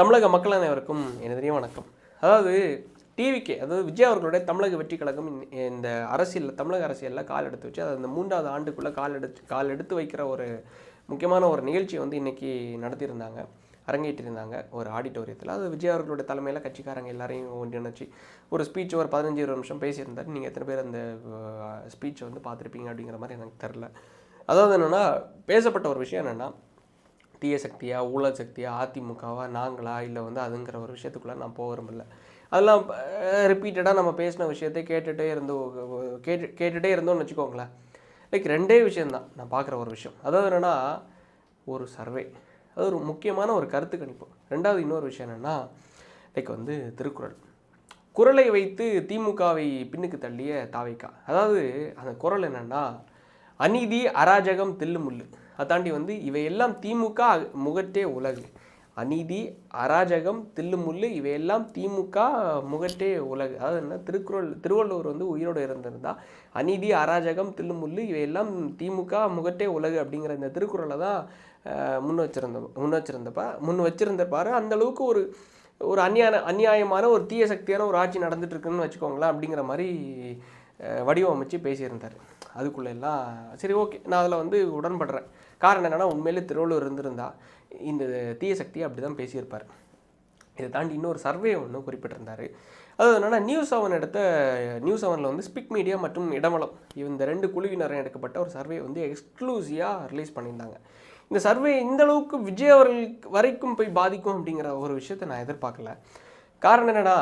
தமிழக மக்கள் அனைவருக்கும் எனது வணக்கம். அதாவது டிவிகே, அதாவது விஜய் அவர்களுடைய தமிழக வெற்றி கழகம் இந்த அரசியலில், தமிழக அரசியலில் கால் எடுத்து வச்சு, அது அந்த 3வது ஆண்டுக்குள்ளே கால் எடுத்து வைக்கிற ஒரு முக்கியமான ஒரு நிகழ்ச்சி வந்து இன்றைக்கி நடத்தியிருந்தாங்க, அரங்கேற்றிருந்தாங்க ஒரு ஆடிட்டோரியத்தில். அது விஜய் அவர்களுடைய தலைமையில் கட்சிக்காரங்க எல்லாரையும் ஒன்றிணைச்சு ஒரு ஸ்பீச் ஒரு 15-20 நிமிஷம் பேசியிருந்தார். நீங்கள் எத்தனை பேர் அந்த ஸ்பீச்சை வந்து பார்த்துருப்பீங்க அப்படிங்கிற மாதிரி எனக்கு தெரில. அதாவது என்னென்னா, பேசப்பட்ட ஒரு விஷயம் என்னென்னா, தீய சக்தியா, ஊழல் சக்தியா, அதிமுகவா, நாங்களா, இல்லை வந்து அதுங்கிற ஒரு விஷயத்துக்குள்ளே நான் போக விரும்பல. அதெல்லாம் ரிப்பீட்டடாக நம்ம பேசின விஷயத்தை கேட்டுகிட்டே இருந்தோம்னு வச்சுக்கோங்களேன். லைக் 2 விஷயந்தான் நான் பார்க்குற ஒரு விஷயம். அதாவது என்னென்னா, ஒரு சர்வே, அது ஒரு முக்கியமான ஒரு கருத்து கணிப்பு. 2வது இன்னொரு விஷயம் என்னென்னா, லைக் வந்து திருக்குறள், குறளை வைத்து திமுகவை பின்னுக்கு தள்ளிய தாவைக்கா. அதாவது அந்த குறள் என்னென்னா, அநீதி அராஜகம் தில்லுமுள்ளு, அதை தாண்டி வந்து இவையெல்லாம் திமுக முகற்றே உலகு. அநீதி அராஜகம் தில்லுமுள்ளு இவையெல்லாம் திமுக முகற்றே உலகு. அதாவது என்ன, திருவள்ளுவர் வந்து உயிரோடு இருந்திருந்தா அநீதி அராஜகம் தில்லுமுள்ளு இவையெல்லாம் திமுக முகற்றே உலகு அப்படிங்கிற இந்த திருக்குறளை தான் முன் வச்சிருந்தப்பாரு. அந்த அளவுக்கு ஒரு அநியாயமான ஒரு தீய சக்தியான ஒரு ஆட்சி நடந்துட்டு இருக்குன்னு வச்சுக்கோங்களேன் அப்படிங்கிற மாதிரி வடிவமைச்சு பேசியிருந்தார். அதுக்குள்ளே எல்லாம் சரி, ஓகே, நான் அதில் வந்து உடன்படுறேன். காரணம் என்னென்னா, உண்மையிலே திருவள்ளுவர் இருந்திருந்தா இந்த தீய சக்தியை அப்படி தான் பேசியிருப்பார். இதை தாண்டி இன்னொரு சர்வே ஒன்று குறிப்பிட்டிருந்தார். அதாவது என்னென்னா, நியூஸ் 7 வந்து ஸ்பிக் மீடியா மற்றும் இடவளம் இந்த 2 குழுவினரும் எடுக்கப்பட்ட ஒரு சர்வே வந்து எக்ஸ்க்ளூசிவாக ரிலீஸ் பண்ணியிருந்தாங்க. இந்த சர்வே இந்த அளவுக்கு விஜய் அவர்களுக்கு வரைக்கும் போய் பாதிக்கும் அப்படிங்கிற ஒரு விஷயத்தை நான் எதிர்பார்க்கல. காரணம் என்னென்னா,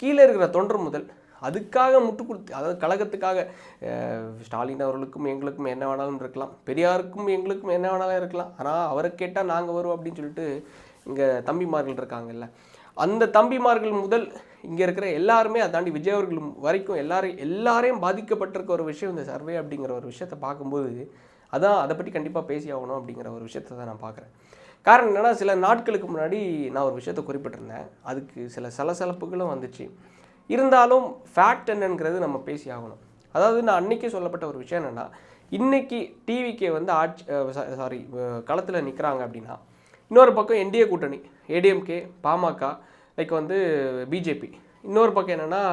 கீழே இருக்கிற தொண்டர் முதல் அதுக்காக முட்டு கொடுத்து, அதாவது கழகத்துக்காக ஸ்டாலின் அவர்களுக்கும் எங்களுக்கும் என்ன வேணாலும் இருக்கலாம், பெரியாருக்கும் எங்களுக்கும் என்ன வேணாலும் இருக்கலாம், ஆனால் அவரை கேட்டால் நாங்கள் வருவோம் அப்படின்னு சொல்லிட்டு இங்கே தம்பிமார்கள் இருக்காங்கல்ல, அந்த தம்பிமார்கள் முதல் இங்கே இருக்கிற எல்லாருமே, அதை தாண்டி விஜய் அவர்கள் வரைக்கும் எல்லாரையும் பாதிக்கப்பட்டிருக்க ஒரு விஷயம் இந்த சர்வே அப்படிங்கிற ஒரு விஷயத்தை பார்க்கும்போது, அதான் அதை பற்றி கண்டிப்பாக பேசி ஆகணும் அப்படிங்கிற ஒரு விஷயத்தை தான் நான் பார்க்குறேன். காரணம் என்னென்னா, சில நாட்களுக்கு முன்னாடி நான் ஒரு விஷயத்தை குறிப்பிட்டிருந்தேன். அதுக்கு சில சலசலப்புகளும் வந்துச்சு. இருந்தாலும் ஃபேக்ட் என்னங்கிறது நம்ம பேசி ஆகணும். அதாவது நான் அன்றைக்கே சொல்லப்பட்ட ஒரு விஷயம் என்னென்னா, இன்றைக்கி டிவிக்கே வந்து களத்தில் நிற்கிறாங்க அப்படின்னா, இன்னொரு பக்கம் என்டிஏ கூட்டணி, ஏடிஎம்கே, பாமக, லைக் வந்து பிஜேபி, இன்னொரு பக்கம் என்னென்னா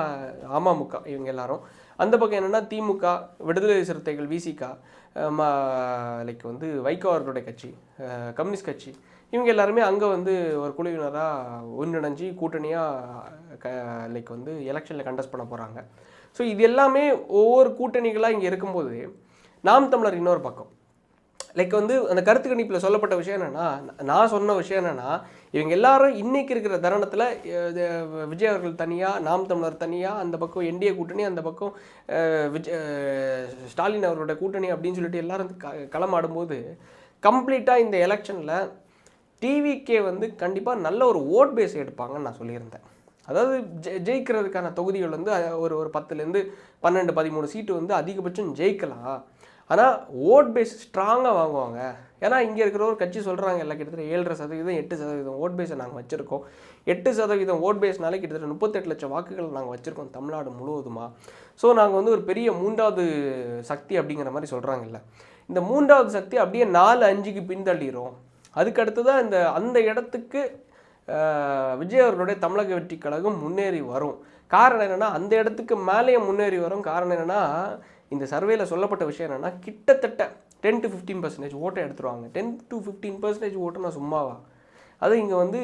அமமுக, இவங்க எல்லாரும், அந்த பக்கம் என்னென்னா திமுக, விடுதலை சிறுத்தைகள், விசிகா, லைக் வந்து வைகோ அவர்களுடைய கட்சி, கம்யூனிஸ்ட் கட்சி, இவங்க எல்லாருமே அங்கே வந்து ஒரு குழுவினராக ஒன்றிணைஞ்சு கூட்டணியாக லைக் வந்து எலெக்ஷனில் கண்டஸ்ட் பண்ண போகிறாங்க. ஸோ இது எல்லாமே ஒவ்வொரு கூட்டணிகளாக இங்கே இருக்கும்போது, நாம் தமிழர் இன்னொரு பக்கம், லைக் வந்து அந்த கருத்து கணிப்பில் சொல்லப்பட்ட விஷயம் என்னென்னா, நான் சொன்ன விஷயம் என்னென்னா, இவங்க எல்லாரும் இன்றைக்கி இருக்கிற தருணத்தில் விஜய் அவர்கள் தனியாக, நாம் தமிழர் தனியாக, அந்த பக்கம் என்டிஏ கூட்டணி, அந்த பக்கம் ஸ்டாலின் அவர்களோட கூட்டணி அப்படின்னு சொல்லிட்டு எல்லாரும் களமாடும்போது, கம்ப்ளீட்டாக இந்த எலெக்ஷனில் டிவிக்கே வந்து கண்டிப்பாக நல்ல ஒரு ஓட் பேஸ் எடுப்பாங்கன்னு நான் சொல்லியிருந்தேன். அதாவது ஜெயிக்கிறதுக்கான தொகுதிகள் வந்து ஒரு 10லேருந்து 12, 13 சீட்டு வந்து அதிகபட்சம் ஜெயிக்கலாம். ஆனால் ஓட் பேஸ் ஸ்ட்ராங்காக வாங்குவாங்க. ஏன்னா இங்கே இருக்கிற ஒரு கட்சி சொல்கிறாங்க எல்லாம் கிட்டத்தட்ட 7.5%, 8% ஓட் பேஸை நாங்கள் வச்சுருக்கோம். 8% ஓட் பேஸ்னாலே கிட்டத்தட்ட 38 லட்சம் வாக்குகள் நாங்கள் வச்சுருக்கோம் தமிழ்நாடு முழுவதுமா. ஸோ நாங்கள் வந்து ஒரு பெரிய 3வது சக்தி அப்படிங்கிற மாதிரி சொல்கிறாங்கல்ல. இந்த 3வது சக்தி அப்படியே 4-5க்கு பின்தள்ளிடும். அதுக்கடுத்து தான் அந்த இடத்துக்கு விஜய் அவர்களுடைய தமிழக வெற்றி கழகம் முன்னேறி வரும். காரணம் என்னென்னா, அந்த இடத்துக்கு மேலேயே முன்னேறி வரும். காரணம் என்னென்னா, இந்த சர்வேயில் சொல்லப்பட்ட விஷயம் என்னென்னா, கிட்டத்தட்ட 10 to 15% ஓட்டை எடுத்துருவாங்க. 10 to 15% ஓட்டுனா சும்மாவா? அது இங்கே வந்து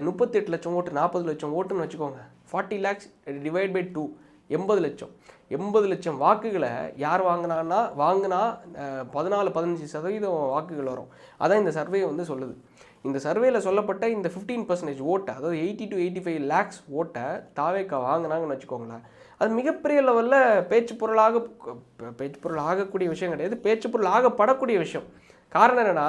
38 லட்சம் ஓட்டு, 40 லட்சம் ஓட்டுன்னு வச்சுக்கோங்க. 40 lakhs டிவைட் பை 2, 80 லட்சம் வாக்குகளை யார் வாங்கினா 14-15% வாக்குகள் வரும். அதான் இந்த சர்வே வந்து சொல்லுது. இந்த சர்வேயில் சொல்லப்பட்ட இந்த 15% ஓட்டை, அதாவது 80 to 85 lakhs ஓட்டை தாவேக்கா வாங்கினாங்கன்னு வச்சுக்கோங்களேன். அது மிகப்பெரிய லெவலில் பேச்சு பொருள் ஆகக்கூடிய விஷயம் கிடையாது, பேச்சு பொருள் ஆகப்படக்கூடிய விஷயம். காரணம் என்னென்னா,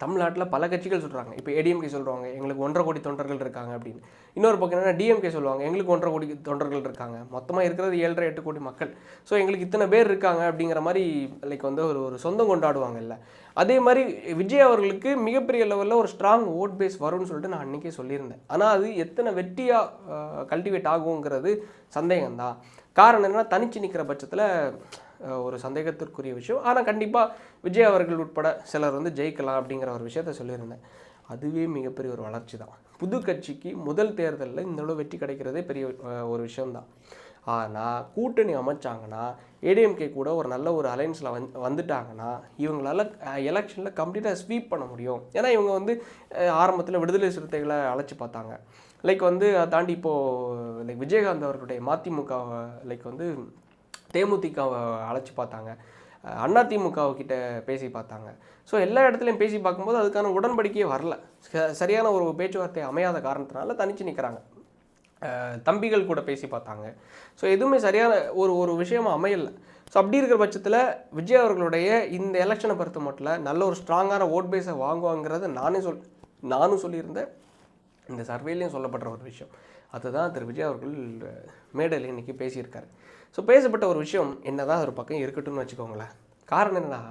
தமிழ்நாட்டில் பல கட்சிகள் சொல்கிறாங்க. இப்போ ஏடிஎம்கே சொல்கிறாங்க எங்களுக்கு 1.5 கோடி தொண்டர்கள் இருக்காங்க அப்படின்னு. இன்னொரு பக்கம் என்னென்னா, டிஎம்கே சொல்லுவாங்க எங்களுக்கு 1.5 கோடி தொண்டர்கள் இருக்காங்க. மொத்தமாக இருக்கிறது 7.5-8 கோடி மக்கள். ஸோ எங்களுக்கு இத்தனை பேர் இருக்காங்க அப்படிங்கிற மாதிரி லைக் வந்து ஒரு சொந்தம் கொண்டாடுவாங்க இல்லை. அதே மாதிரி விஜய் அவர்களுக்கு மிகப்பெரிய லெவலில் ஒரு ஸ்ட்ராங் ஓட் பேஸ் வரும்னு சொல்லிட்டு நான் அன்றைக்கே சொல்லியிருந்தேன். ஆனால் அது எத்தனை வெற்றியாக கல்டிவேட் ஆகுங்கிறது சந்தேகம்தான். காரணம் என்னென்னா, தனிச்சு நிற்கிற பட்சத்தில் ஒரு சந்தேகத்திற்குரிய விஷயம். ஆனால் கண்டிப்பாக விஜய் அவர்கள் உட்பட சிலர் வந்து ஜெயிக்கலாம் அப்படிங்கிற ஒரு விஷயத்த சொல்லியிருந்தேன். அதுவே மிகப்பெரிய ஒரு வளர்ச்சி தான். புது கட்சிக்கு முதல் தேர்தலில் இந்த அளவு வெற்றி கிடைக்கிறதே பெரிய ஒரு விஷயம்தான். ஆனால் கூட்டணி அமைச்சாங்கன்னா, ஏடிஎம்கே கூட ஒரு நல்ல ஒரு அலைன்ஸில் வந்துட்டாங்கன்னா இவங்களால எலெக்ஷனில் கம்ப்ளீட்டாக ஸ்வீப் பண்ண முடியும். ஏன்னா இவங்க வந்து ஆரம்பத்தில் விடுதலை சிறுத்தைகளை அழைச்சி பார்த்தாங்க. லைக் வந்து அதை தாண்டி இப்போது லைக் விஜயகாந்த் அவர்களுடைய மதிமுக லைக் வந்து தேமுதிகவை அழைச்சி பார்த்தாங்க, அதிமுகவுக்கிட்ட பேசி பார்த்தாங்க. ஸோ எல்லா இடத்துலையும் பேசி பார்க்கும்போது அதுக்கான உடன்படிக்கையே வரல. சரியான ஒரு பேச்சுவார்த்தை அமையாத காரணத்தினால தனிச்சு நிற்கிறாங்க. தம்பிகள் கூட பேசி பார்த்தாங்க. ஸோ எதுவுமே சரியான ஒரு விஷயமா அமையலை. ஸோ அப்படி இருக்கிற பட்சத்தில் விஜய் அவர்களுடைய இந்த எலெக்ஷனை பொறுத்த மட்டும் நல்ல ஒரு ஸ்ட்ராங்கான ஓட் பேஸை வாங்குவாங்கிறது நானும் சொல்லியிருந்தேன். இந்த சர்வேலையும் சொல்லப்படுற ஒரு விஷயம் அதுதான் திரு விஜய் அவர்கள் மேடையில் இன்றைக்கி பேசியிருக்காரு. ஸோ பேசப்பட்ட ஒரு விஷயம் என்னதான் ஒரு பக்கம் இருக்கட்டும்னு வச்சுக்கோங்களேன். காரணம் என்னென்னா,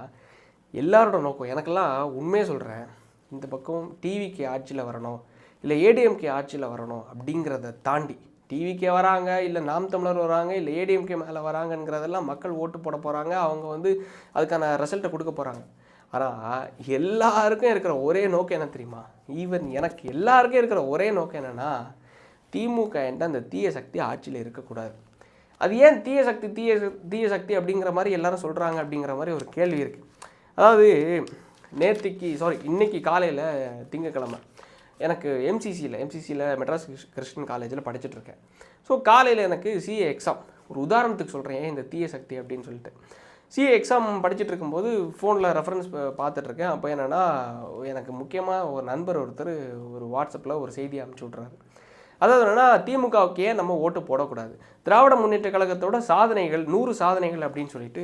எல்லாரோட நோக்கம், எனக்கெல்லாம் உண்மையே சொல்கிறேன், இந்த பக்கம் டிவிக்கு ஆட்சியில் வரணும் இல்லை ஏடிஎம்கே ஆட்சியில் வரணும் அப்படிங்கிறத தாண்டி, டிவிக்கே வராங்க இல்லை நாம் தமிழர் வராங்க இல்லை ஏடிஎம்கே மேலே வராங்கங்கிறதெல்லாம் மக்கள் ஓட்டு போட போகிறாங்க, அவங்க வந்து அதுக்கான ரிசல்ட்டை கொடுக்க போகிறாங்க. ஆனால் எல்லாருக்கும் இருக்கிற ஒரே நோக்கம் என்ன தெரியுமா? ஈவன் எனக்கு எல்லாருக்கும் இருக்கிற ஒரே நோக்கம் என்னென்னா, திமுக என்ற அந்த தீய சக்தி ஆட்சியில் இருக்கக்கூடாது. அது ஏன் தீய சக்தி அப்படிங்கிற மாதிரி எல்லாரும் சொல்கிறாங்க அப்படிங்கிற மாதிரி ஒரு கேள்வி இருக்குது. அதாவது இன்னைக்கு காலையில் திங்கக்கிழமை எனக்கு எம்சிசியில் மெட்ராஸ் கிறிஸ்டின் காலேஜில் படிச்சுட்ருக்கேன். ஸோ காலையில் எனக்கு சிஏ எக்ஸாம். ஒரு உதாரணத்துக்கு சொல்கிறேன் ஏன் இந்த தீய சக்தி அப்படின்னு சொல்லிட்டு. சிஏ எக்ஸாம் படிச்சுட்டு இருக்கும்போது ஃபோனில் ரெஃபரன்ஸ் பார்த்துட்ருக்கேன். அப்போ என்னென்னா, எனக்கு முக்கியமாக ஒரு நண்பர் ஒருத்தர் ஒரு வாட்ஸ்அப்பில் ஒரு செய்தி அனுப்பிச்சி விட்றாரு. அதாவது என்னென்னா, திமுகவுக்கு ஏன் நம்ம ஓட்டு போடக்கூடாது, திராவிட முன்னேற்ற கழகத்தோட சாதனைகள் 100 சாதனைகள் அப்படின்னு சொல்லிட்டு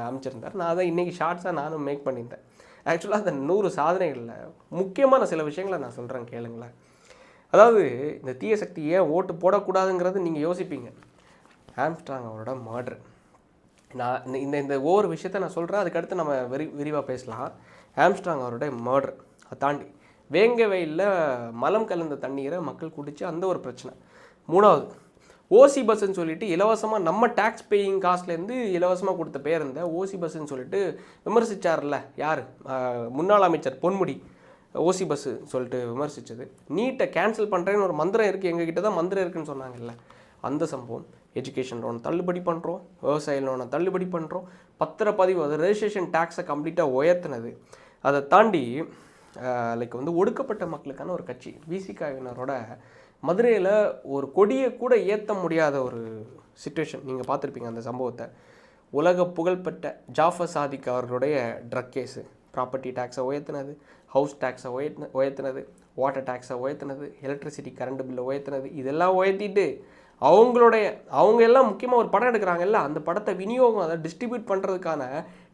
அமைச்சிருந்தார். நான் அதை இன்றைக்கி ஷார்ட்ஸாக நானும் மேக் பண்ணியிருந்தேன். ஆக்சுவலாக அந்த 100 சாதனைகளில் முக்கியமான சில விஷயங்களை நான் சொல்கிறேன் கேளுங்களேன். அதாவது இந்த தீய சக்தி ஏன் ஓட்டு போடக்கூடாதுங்கிறது நீங்கள் யோசிப்பீங்க. ஆம்ஸ்ட்ராங் அவரோட மர்டர். நான் இந்த ஒவ்வொரு விஷயத்த நான் சொல்கிறேன், அதுக்கடுத்து நம்ம விரிவாக பேசலாம். ஆம்ஸ்ட்ராங் அவருடைய மர்டர், அதை தாண்டி வேங்க வெயிலில் மலம் கலந்த தண்ணீரை மக்கள் குடித்து அந்த ஒரு பிரச்சனை. 3வது ஓசி பஸ்ஸுன்னு சொல்லிட்டு இலவசமாக நம்ம டேக்ஸ் பேயிங் காஸ்ட்லேருந்து இலவசமாக கொடுத்த பேருந்தை ஓசி பஸ்ஸுன்னு சொல்லிட்டு விமர்சித்தார்ல யார், முன்னாள் அமைச்சர் பொன்முடி. ஓசி பஸ்ஸு சொல்லிட்டு விமர்சித்தது. நீட்டை கேன்சல் பண்ணுறேன்னு ஒரு மந்திரம் இருக்குது, எங்ககிட்ட தான் மந்திரம் இருக்குதுன்னு சொன்னாங்கல்ல, அந்த சம்பவம். எஜுகேஷன் லோனை தள்ளுபடி பண்ணுறோம், விவசாய லோனை தள்ளுபடி பண்ணுறோம், பத்திரப்பதிவு அது ரெஜிஸ்ட்ரேஷன் டேக்ஸை கம்ப்ளீட்டாக உயர்த்தினது. அதை தாண்டி லைக் வந்து ஒடுக்கப்பட்ட மக்களுக்கான ஒரு கட்சி விசிகாவினரோட மதுரையில் ஒரு கொடியை கூட ஏற்ற முடியாத ஒரு சிச்சுவேஷன். நீங்கள் பார்த்துருப்பீங்க அந்த சம்பவத்தை. உலக புகழ்பெற்ற ஜாஃபர் சாதிக் அவர்களுடைய ட்ரக் கேஸு, ப்ராப்பர்ட்டி டேக்ஸை உயர்த்தினது, ஹவுஸ் டேக்ஸை உயர்த்தினது, வாட்டர் டேக்ஸை உயர்த்தினது, எலக்ட்ரிசிட்டி கரண்ட் பில்லை உயர்த்தினது. இதெல்லாம் உயர்த்திட்டு அவங்க எல்லாம் முக்கியமாக ஒரு படம் எடுக்கிறாங்கல்ல, அந்த படத்தை விநியோகம் அதை டிஸ்ட்ரிபியூட் பண்ணுறதுக்கான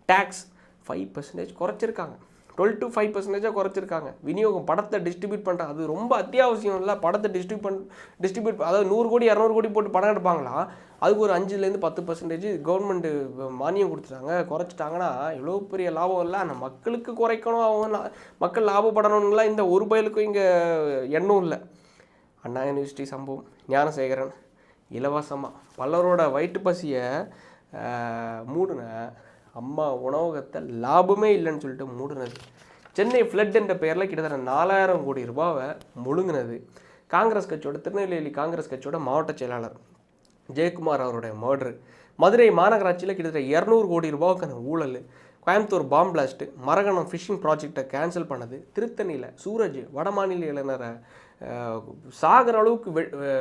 டேக்ஸ் 5% குறைச்சிருக்காங்க. 12 to 5% குறைச்சிருக்காங்க. விநியோகம் படத்தை டிஸ்ட்ரிபியூட் பண்ணுறாங்க, அது ரொம்ப அத்தியாவசியம் இல்லை. படத்தை டிஸ்ட்ரிபியூட் அதாவது 100 கோடி 200 கோடி போட்டு படம் எடுப்பாங்களா, அதுக்கு ஒரு 5% 10% கவர்மெண்ட்டு மானியம் கொடுத்துட்டாங்க, குறைச்சிட்டாங்கன்னா எவ்வளோ பெரிய லாபம் இல்லை. ஆனால் மக்களுக்கு குறைக்கணும், அவங்க மக்கள் லாபப்படணுங்களா, இந்த ஒரு பயலுக்கும் இங்கே எண்ணம் இல்லை. அண்ணா யூனிவர்சிட்டி சம்பவம், ஞானசேகரன் இலவசமாக பலரோட வயிற்று பசியை மூடின அம்மா உணவகத்தை லாபமே இல்லைன்னு சொல்லிட்டு மூடினது. சென்னை ஃப்ளட் என்ற பெயரில் கிட்டத்தட்ட 4000 கோடி ரூபாவை முழுங்கினது. காங்கிரஸ் கட்சியோட திருநெல்வேலி காங்கிரஸ் கட்சியோட மாவட்ட செயலாளர் ஜெயக்குமார் அவருடைய மர்டரு. மதுரை மாநகராட்சியில் கிட்டத்தட்ட 200 கோடி ரூபாவுக்கான ஊழல். கோயம்புத்தூர் பாம் பிளாஸ்ட்டு, மரகணம் ஃபிஷிங் ப்ராஜெக்டை கேன்சல் பண்ணது. திருத்தணியில் சூரஜ் வடமாநில இளைஞரை சாகிற அளவுக்கு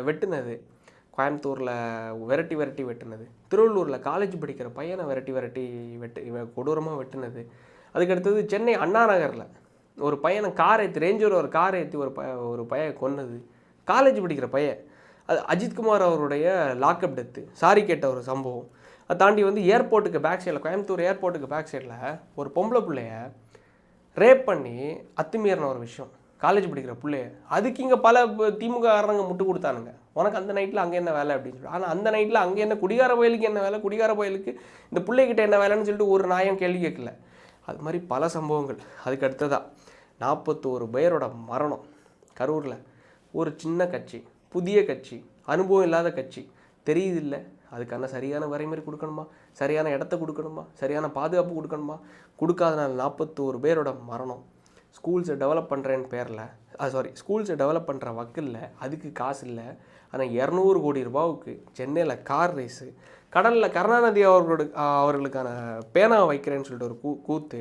வெட்டுனது. கோயம்புத்தூரில் விரட்டி வெட்டுனது. திருவள்ளூரில் காலேஜ் படிக்கிற பையனை விரட்டி கொடூரமாக வெட்டுனது. அதுக்கடுத்தது சென்னை அண்ணா நகரில் ஒரு பையனை ரேஞ்சர் ஒரு காரை ஏற்றி ஒரு பையன் கொன்னது, காலேஜ் படிக்கிற பையன். அது அஜித்குமார் அவருடைய லாக்அப் டெத்து, சாரி கேட்ட ஒரு சம்பவம். அதை தாண்டி வந்து ஏர்போர்ட்டுக்கு பேக் சைடில், கோயம்புத்தூர் ஏர்போர்ட்டுக்கு பேக் சைடில் ஒரு பொம்பளை பிள்ளைய ரேப் பண்ணி அத்துமீறின ஒரு விஷயம், காலேஜ் படிக்கிற பிள்ளைய. அதுக்கு இங்கே பல திமுக காரணங்க முட்டு கொடுத்தானுங்க, உனக்கு அந்த நைட்டில் அங்கே என்ன வேலை அப்படின்னு சொல்லி. ஆனால் அந்த நைட்டில் அங்கே என்ன குடிகார பயலுக்கு என்ன வேலை, குடிகார பயலுக்கு இந்த பிள்ளைகிட்ட என்ன வேலைன்னு சொல்லிட்டு ஒரு நியாயம் கேள்வி கேட்கல. அது மாதிரி பல சம்பவங்கள். அதுக்கு அடுத்ததாக 41 பேரோட மரணம் கரூரில். ஒரு சின்ன கட்சி, புதிய கட்சி, அனுபவம் இல்லாத கட்சி, தெரியுதில்லை. அதுக்கான சரியான வரைமுறை கொடுக்கணுமா, சரியான இடத்த கொடுக்கணுமா, சரியான பாதுகாப்பு கொடுக்கணுமா, கொடுக்காதனால 41 பேரோட மரணம். ஸ்கூல்ஸை டெவலப் பண்ணுறேன்னு பேரில் ஸ்கூல்ஸை டெவலப் பண்ணுற வக்கில்ல அதுக்கு காசு இல்லை. ஆனால் 200 கோடி ரூபாவுக்கு சென்னையில் கார் ரேஸு, கடலில் கருணாநிதி அவர்களுக்கான பேனா வைக்கிறேன்னு சொல்லிட்டு ஒரு கூத்து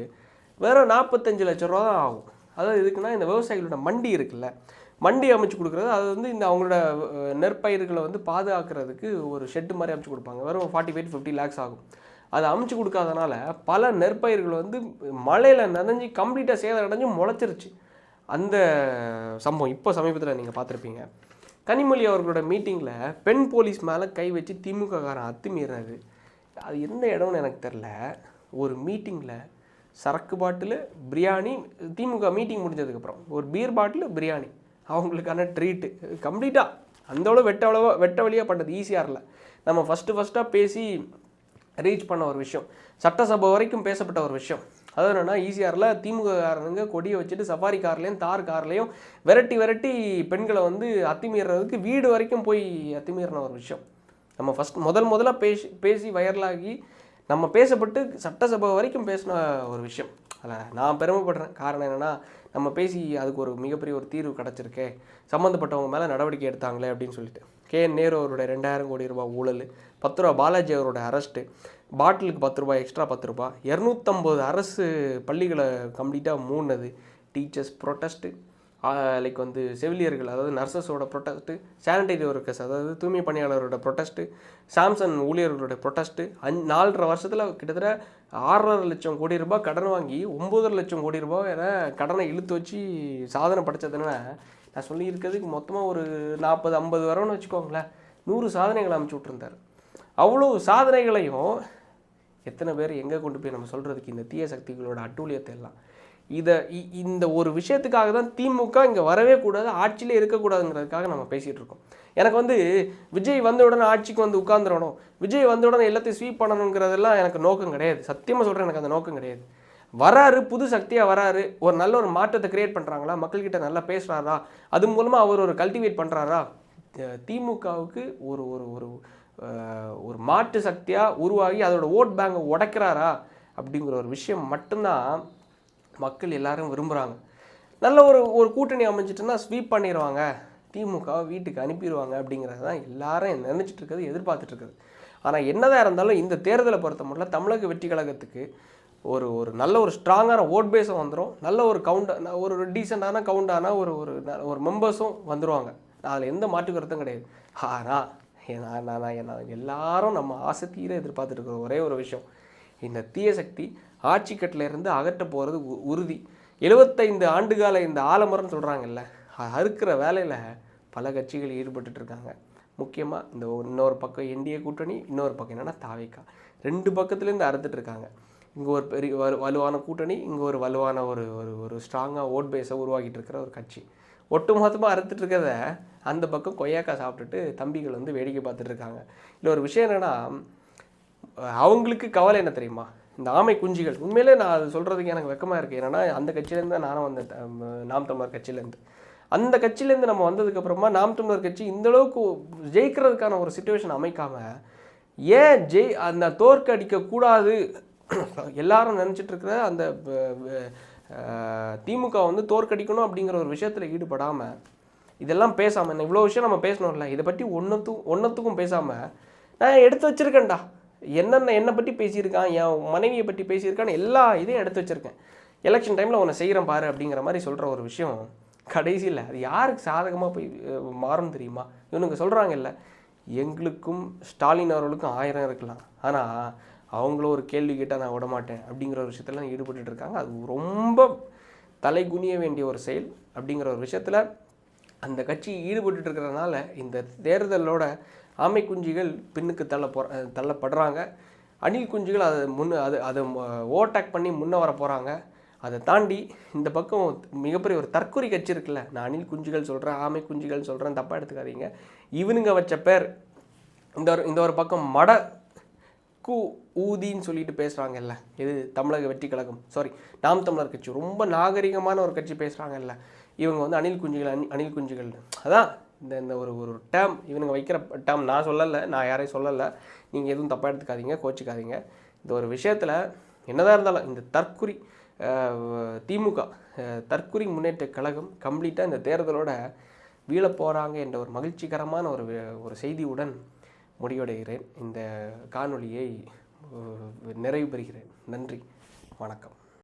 வெறும் 45 லட்ச ரூபா தான் ஆகும். அதாவது இதுக்குன்னா இந்த விவசாயிகளோட மண்டி இருக்குல்ல, மண்டி அமைச்சு கொடுக்குறது, அது வந்து இந்த அவங்களோட நெற்பயிர்களை வந்து பாதுகாக்கிறதுக்கு ஒரு ஷெட்டு மாதிரி அமைச்சு கொடுப்பாங்க. வெறும் 45-50 lakhs ஆகும். அதை அமைச்சு கொடுக்காதனால பல நெற்பயிர்கள் வந்து மழையில் நனைஞ்சு கம்ப்ளீட்டாக சேதம் அடைஞ்சு முளைச்சிருச்சு. அந்த சம்பவம் இப்போ சமீபத்தில் நீங்கள் பார்த்துருப்பீங்க. கனிமொழி அவர்களோட மீட்டிங்கில் பெண் போலீஸ் மேலே கை வச்சு திமுககாரன் அத்துமீறினது அது எந்த இடம்னு எனக்கு தெரில. ஒரு மீட்டிங்கில் சரக்கு பாட்டில் பிரியாணி, திமுக மீட்டிங் முடிஞ்சதுக்கப்புறம் ஒரு பீர் பாட்டில் பிரியாணி அவங்களுக்கான ட்ரீட்டு கம்ப்ளீட்டாக அந்தளவு வெட்ட வழியாக பண்ணது ஈஸியாக நம்ம ஃபஸ்ட்டாக பேசி ரீச் பண்ண ஒரு விஷயம், சட்டசபை வரைக்கும் பேசப்பட்ட ஒரு விஷயம். அது என்னென்னா ஈஸியாரில் திமுககாரனுங்க கொடியை வச்சுட்டு சஃபாரி கார்லேயும் தார் கார்லேயும் விரட்டி பெண்களை வந்து அத்துமீறதுக்கு வீடு வரைக்கும் போய் அத்துமீறின ஒரு விஷயம். நம்ம முதல்ல பேசி வைரலாகி நம்ம பேசப்பட்டு சட்டசபை வரைக்கும் பேசின ஒரு விஷயம். அதில் நான் பெருமைப்படுறேன். காரணம் என்னென்னா நம்ம பேசி அதுக்கு ஒரு மிகப்பெரிய ஒரு தீர்வு கிடச்சிருக்கே, சம்மந்தப்பட்டவங்க மேலே நடவடிக்கை எடுத்தாங்களே அப்படின்னு சொல்லிட்டு. நேரு அவருடைய 2000 கோடி ரூபாய் ஊழல், 10 ரூபா பாலாஜி அவரோட அரெஸ்ட்டு, பாட்டிலுக்கு 10 ரூபாய் எக்ஸ்ட்ரா 10 ரூபாய், 250 அரசு பள்ளிகளை கம்ப்ளீட்டாக மூடினது, டீச்சர்ஸ் ப்ரொட்டஸ்ட்டு, லைக் வந்து செவிலியர்கள் அதாவது நர்சஸோட ப்ரொட்டஸ்ட்டு, சானிடைசர் ஒர்க்கர்ஸ் அதாவது தூய்மை பணியாளரோட ப்ரொட்டஸ்ட்டு, சாம்சங் ஊழியர்களோட ப்ரொட்டஸ்ட்டு, 4.5 வருஷத்தில் கிட்டத்தட்ட 6.5 லட்சம் கோடி ரூபாய் கடன் வாங்கி 9.5 லட்சம் கோடி ரூபாய் என கடனை இழுத்து வச்சு சாதனை படைச்சதுன்னா நான் சொல்லியிருக்கிறதுக்கு மொத்தமாக ஒரு 40-50 வரும்னு வச்சுக்கோங்களேன். 100 சாதனைகளை அமைச்சு விட்ருந்தார். அவ்வளோ சாதனைகளையும் எத்தனை பேர் எங்கே கொண்டு போய் நம்ம சொல்கிறதுக்கு இந்த தீய சக்திகளோட அட்டூழியத்தை எல்லாம் இந்த ஒரு விஷயத்துக்காக தான் திமுக இங்கே வரவே கூடாது, ஆட்சியிலே இருக்கக்கூடாதுங்கிறதுக்காக நம்ம பேசிகிட்டு இருக்கோம். எனக்கு வந்து விஜய் வந்த உடனே ஆட்சிக்கு வந்து உட்காந்துடணும், விஜய் வந்த உடனே எல்லாத்தையும் ஸ்வீப் பண்ணணுங்கிறதெல்லாம் எனக்கு நோக்கம் கிடையாது. சத்தியமாக சொல்கிறேன், எனக்கு அந்த நோக்கம் கிடையாது. வராரு, புது சக்தியாக வராரு, ஒரு நல்ல ஒரு மாற்றத்தை கிரியேட் பண்ணுறாங்களா, மக்கள்கிட்ட நல்லா பேசுகிறாரா, அது மூலமாக அவர் ஒரு கல்டிவேட் பண்ணுறாரா, திமுகவுக்கு ஒரு ஒரு ஒரு ஒரு மாற்று சக்தியாக உருவாகி அதோட ஓட் பேங்கை உடைக்கிறாரா அப்படிங்கிற ஒரு விஷயம் மட்டும்தான் மக்கள் எல்லாரும் விரும்புகிறாங்க. நல்ல ஒரு கூட்டணி அமைஞ்சிட்டுன்னா ஸ்வீப் பண்ணிடுவாங்க, திமுகவை வீட்டுக்கு அனுப்பிடுவாங்க அப்படிங்கிறது தான் எல்லாரும் நினச்சிட்டு இருக்கிறது, எதிர்பார்த்துட்டு இருக்குது. ஆனால் என்னதான் இருந்தாலும் இந்த தேர்தலை பொறுத்த மட்டும் தமிழக வெற்றி கழகத்துக்கு ஒரு நல்ல ஒரு ஸ்ட்ராங்கான ஓட் பேஸும் வந்துடும், நல்ல ஒரு ஒரு டீசெண்டான கவுண்டான ஒரு மெம்பர்ஸும் வந்துடுவாங்க. அதில் எந்த மாற்று கருத்தும் கிடையாது. ஆனால் நான் எல்லாரும் நம்ம ஆசை தீர எதிர்பார்த்துட்டு இருக்கிற ஒரே ஒரு விஷயம், இந்த தீய சக்தி ஆட்சி கட்டிலேருந்து அகற்ற போகிறது உறுதி. 75 ஆண்டுகால இந்த ஆலமரம்னு சொல்கிறாங்கல்ல, அறுக்கிற வேலையில் பல கட்சிகள் ஈடுபட்டு இருக்காங்க. முக்கியமாக இந்த இன்னொரு பக்கம் என்டிஏ கூட்டணி, இன்னொரு பக்கம் என்னென்னா தாவேகா, 2 பக்கத்துலேருந்து அறுத்துட்டு இருக்காங்க. இங்கே ஒரு பெரிய வலுவான கூட்டணி, இங்கே ஒரு வலுவான ஒரு ஸ்ட்ராங்காக ஓட் பேஸை உருவாக்கிட்டு இருக்கிற ஒரு கட்சி. ஒட்டு மொத்தமாக அறுத்துட்டு இருக்கிறத அந்த பக்கம் கொய்யாக்காய் சாப்பிட்டுட்டு தம்பிகள் வந்து வேடிக்கை பார்த்துட்டு இருக்காங்க. இல்லை ஒரு விஷயம் என்னென்னா, அவங்களுக்கு கவலை என்ன தெரியுமா, இந்த ஆமை குஞ்சுகள். உண்மையிலே நான் அது சொல்கிறதுக்கு எனக்கு வெக்கமாக இருக்குது. ஏன்னா அந்த கட்சியிலேருந்து தான் நானும் வந்தேன், நாம் தமிழர் கட்சியிலேருந்து. அந்த கட்சியிலேருந்து நம்ம வந்ததுக்கப்புறமா நாம் தமிழர் கட்சி இந்தளவுக்கு ஜெயிக்கிறதுக்கான ஒரு சிச்சுவேஷன் அமைக்காமல் ஏன் அந்த தோற்கடிக்கக்கூடாது எல்லாரும் நினச்சிட்டு இருக்கிற அந்த திமுக வந்து தோற்கடிக்கணும் அப்படிங்கிற ஒரு விஷயத்தில் ஈடுபடாமல், இதெல்லாம் பேசாமல், என்ன இவ்வளோ விஷயம் நம்ம பேசணும்ல, இதை பற்றி ஒன்றுத்துக்கும் பேசாமல் நான் எடுத்து வச்சுருக்கேன்டா, என்னை பற்றி பேசியிருக்கான், என் மனைவியை பற்றி பேசியிருக்கான்னு எல்லா இதையும் எடுத்து வச்சுருக்கேன், எலெக்ஷன் டைமில் உன்னை செய்கிறேன் பாரு அப்படிங்கிற மாதிரி சொல்கிற ஒரு விஷயம் கடைசியில் அது யாருக்கு சாதகமாக போய் மாறும் தெரியுமா? இவனுங்க சொல்கிறாங்கல்ல, எங்களுக்கும் ஸ்டாலின் அவர்களுக்கும் 1000 இருக்கலாம், ஆனால் அவங்களும் ஒரு கேள்வி கேட்டால் நான் விடமாட்டேன் அப்படிங்கிற ஒரு விஷயத்தில் ஈடுபட்டு இருக்காங்க. அது ரொம்ப தலை குனிய வேண்டிய ஒரு செயல். அப்படிங்கிற ஒரு விஷயத்தில் அந்த கட்சி ஈடுபட்டு இருக்கிறதுனால இந்த தேர்தலோட ஆமை குஞ்சுகள் பின்னுக்கு தள்ளப்படுறாங்க. அணில் குஞ்சுகள் அதை ஓவர்டேக் பண்ணி முன்னே வர போகிறாங்க. அதை தாண்டி இந்த பக்கம் மிகப்பெரிய ஒரு தற்கொலை கட்சி இருக்குல்ல, நான் அணில் குஞ்சுகள் சொல்கிறேன், ஆமை குஞ்சுகள் சொல்கிறேன், தப்பாக எடுத்துக்காதீங்க. இவனுங்க வச்ச பேர் இந்த ஒரு பக்கம் ஊதின்னு சொல்லிட்டு பேசுகிறாங்கல்ல, இது தமிழக வெற்றி கழகம், நாம் தமிழர் கட்சி, ரொம்ப நாகரிகமான ஒரு கட்சி பேசுகிறாங்கல்ல, இவங்க வந்து அணில் குஞ்சுகள். அதான் இந்த ஒரு டேம் இவனுங்க வைக்கிற டேம். நான் சொல்லலை, நான் யாரையும் சொல்லலை, நீங்கள் எதுவும் தப்பாக எடுத்துக்காதீங்க, கோச்சிக்காதீங்க. இந்த ஒரு விஷயத்தில் என்னதான் இருந்தாலும் இந்த தற்குறி திமுக தற்குறி முன்னேற்ற கழகம் கம்ப்ளீட்டாக இந்த தேர்தலோட வீழ போகிறாங்க என்ற ஒரு மகிழ்ச்சிகரமான ஒரு செய்தியுடன் முடிவடைகிறேன். இந்த காணொளியை நிறைவு பெறுகிறேன். நன்றி, வணக்கம்.